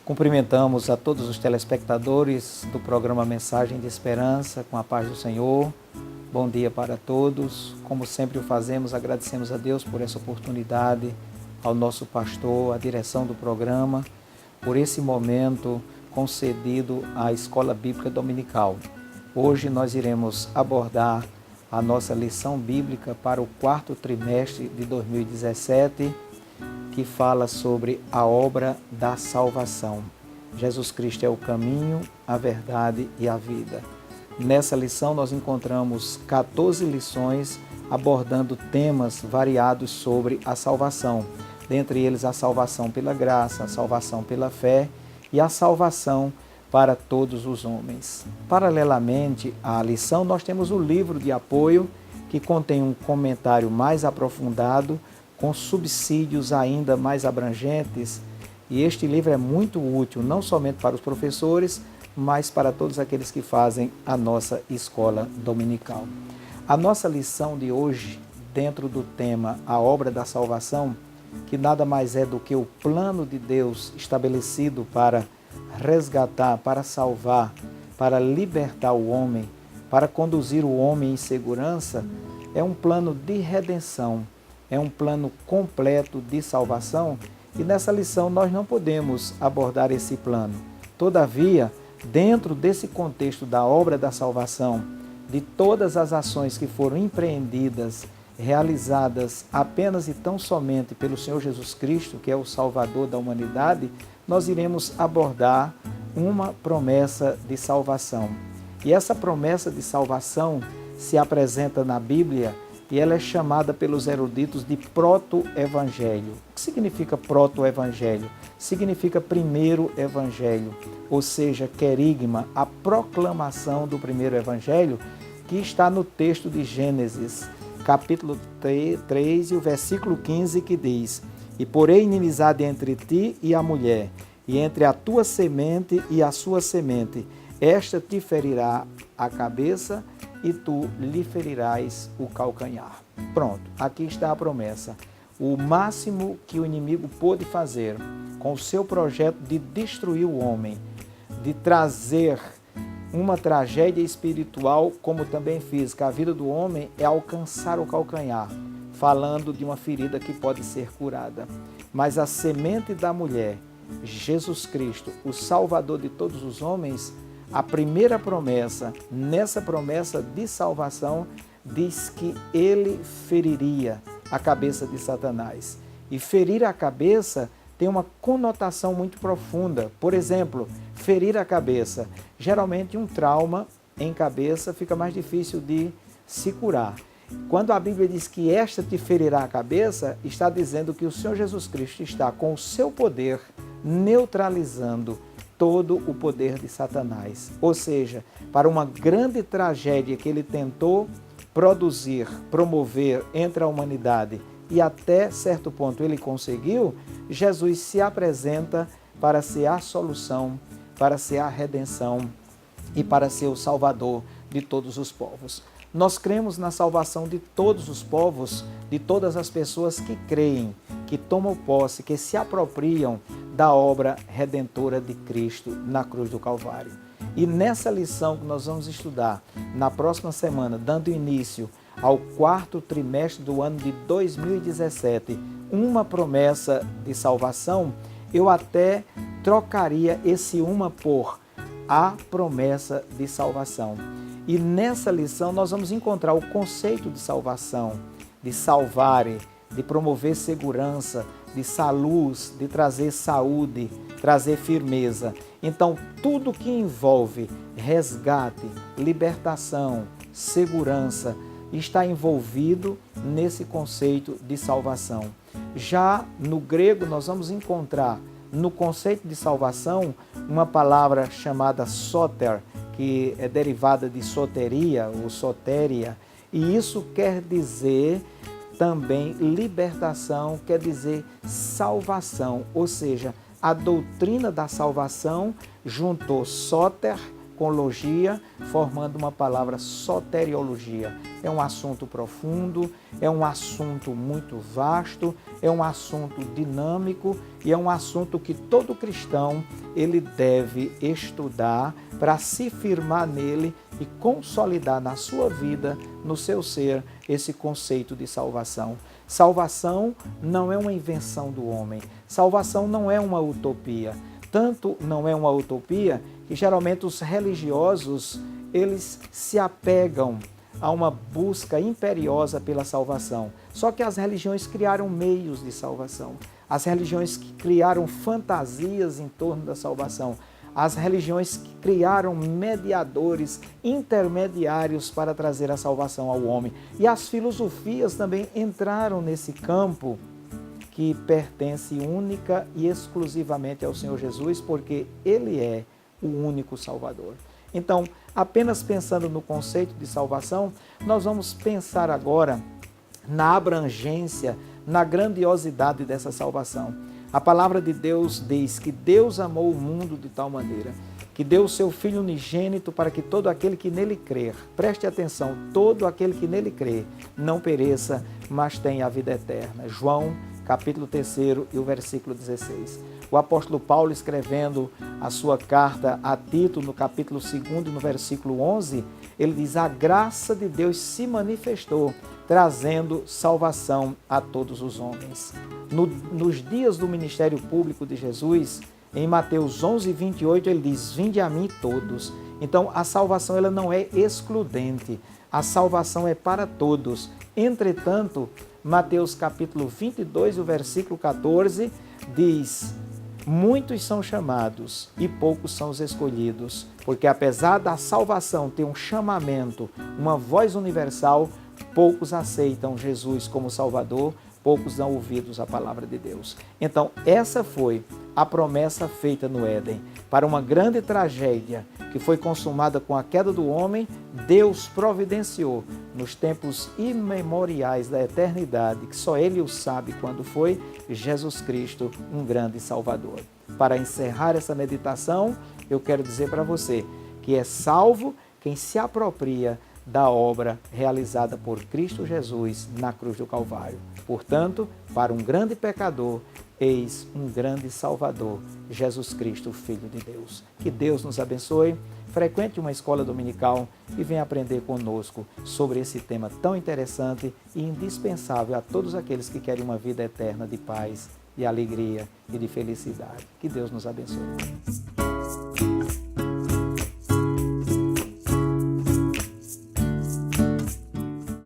Cumprimentamos a todos os telespectadores do programa Mensagem de Esperança, com a paz do Senhor. Bom dia para todos. Como sempre o fazemos, agradecemos a Deus por essa oportunidade, ao nosso pastor, à direção do programa, por esse momento concedido à Escola Bíblica Dominical. Hoje nós iremos abordar a nossa lição bíblica para o quarto trimestre de 2017, que fala sobre a obra da salvação. Jesus Cristo é o caminho, a verdade e a vida. Nessa lição nós encontramos 14 lições abordando temas variados sobre a salvação. Dentre eles a salvação pela graça, a salvação pela fé e a salvação para todos os homens. Paralelamente à lição, nós temos o livro de apoio que contém um comentário mais aprofundado com subsídios ainda mais abrangentes, e este livro é muito útil, não somente para os professores, mas para todos aqueles que fazem a nossa escola dominical. A nossa lição de hoje, dentro do tema A Obra da Salvação, que nada mais é do que o plano de Deus estabelecido para resgatar, para salvar, para libertar o homem, para conduzir o homem em segurança, é um plano de redenção. É um plano completo de salvação e nessa lição nós não podemos abordar esse plano. Todavia, dentro desse contexto da obra da salvação, de todas as ações que foram empreendidas, realizadas apenas e tão somente pelo Senhor Jesus Cristo, que é o Salvador da humanidade, nós iremos abordar uma promessa de salvação. E essa promessa de salvação se apresenta na Bíblia e ela é chamada pelos eruditos de proto-evangelho. O que significa proto-evangelho? Significa primeiro evangelho, ou seja, querigma, a proclamação do primeiro evangelho, que está no texto de Gênesis, capítulo 3 e o versículo 15, que diz: "E porei inimizade entre ti e a mulher, e entre a tua semente e a sua semente. Esta te ferirá a cabeça e tu lhe ferirás o calcanhar." Pronto, aqui está a promessa. O máximo que o inimigo pôde fazer com o seu projeto de destruir o homem, de trazer uma tragédia espiritual, como também física, a vida do homem, é alcançar o calcanhar, falando de uma ferida que pode ser curada. Mas a semente da mulher, Jesus Cristo, o Salvador de todos os homens, a primeira promessa, nessa promessa de salvação, diz que ele feriria a cabeça de Satanás. E ferir a cabeça tem uma conotação muito profunda. Por exemplo, ferir a cabeça. Geralmente um trauma em cabeça fica mais difícil de se curar. Quando a Bíblia diz que esta te ferirá a cabeça, está dizendo que o Senhor Jesus Cristo está com o seu poder neutralizando todo o poder de Satanás. Ou seja, para uma grande tragédia que ele tentou produzir, promover entre a humanidade, e até certo ponto ele conseguiu, Jesus se apresenta para ser a solução, para ser a redenção e para ser o Salvador de todos os povos. Nós cremos na salvação de todos os povos, de todas as pessoas que creem, que tomam posse, que se apropriam da obra redentora de Cristo na cruz do Calvário. E nessa lição que nós vamos estudar na próxima semana, dando início ao quarto trimestre do ano de 2017, uma promessa de salvação, eu até trocaria esse uma por a promessa de salvação. E nessa lição nós vamos encontrar o conceito de salvação, de salvare, de promover segurança, de luz, de trazer saúde, trazer firmeza. Então, tudo que envolve resgate, libertação, segurança, está envolvido nesse conceito de salvação. Já no grego, nós vamos encontrar no conceito de salvação uma palavra chamada soter, que é derivada de soteria ou sotéria, e isso quer dizer também libertação, quer dizer salvação, ou seja, a doutrina da salvação juntou soter com logia, formando uma palavra soteriologia. É um assunto profundo, é um assunto muito vasto, é um assunto dinâmico e é um assunto que todo cristão ele deve estudar para se firmar nele e consolidar na sua vida, no seu ser, esse conceito de salvação. Salvação não é uma invenção do homem, salvação não é uma utopia. Tanto não é uma utopia que geralmente os religiosos eles se apegam a uma busca imperiosa pela salvação. Só que as religiões criaram meios de salvação. As religiões criaram fantasias em torno da salvação. As religiões criaram mediadores, intermediários para trazer a salvação ao homem. E as filosofias também entraram nesse campo que pertence única e exclusivamente ao Senhor Jesus, porque Ele é o único Salvador. Então, apenas pensando no conceito de salvação, nós vamos pensar agora na abrangência, na grandiosidade dessa salvação. A palavra de Deus diz que Deus amou o mundo de tal maneira que deu o seu Filho unigênito para que todo aquele que nele crer, preste atenção, todo aquele que nele crer, não pereça, mas tenha a vida eterna. João, capítulo 3 e o versículo 16. O apóstolo Paulo, escrevendo a sua carta a Tito, no capítulo 2 e no versículo 11, ele diz: a graça de Deus se manifestou, trazendo salvação a todos os homens. Nos dias do ministério público de Jesus, em Mateus 11, 28, ele diz: vinde a mim todos. Então, a salvação ela não é excludente, a salvação é para todos. Entretanto, Mateus capítulo 22, o versículo 14, diz: muitos são chamados e poucos são os escolhidos, porque apesar da salvação ter um chamamento, uma voz universal, poucos aceitam Jesus como Salvador, poucos dão ouvidos à palavra de Deus. Então, essa foi a promessa feita no Éden. Para uma grande tragédia que foi consumada com a queda do homem, Deus providenciou nos tempos imemoriais da eternidade, que só Ele o sabe quando foi, Jesus Cristo, um grande Salvador. Para encerrar essa meditação, eu quero dizer para você que é salvo quem se apropria da obra realizada por Cristo Jesus na cruz do Calvário. Portanto, para um grande pecador, eis um grande Salvador, Jesus Cristo, Filho de Deus. Que Deus nos abençoe, frequente uma escola dominical e venha aprender conosco sobre esse tema tão interessante e indispensável a todos aqueles que querem uma vida eterna de paz, de alegria e de felicidade. Que Deus nos abençoe.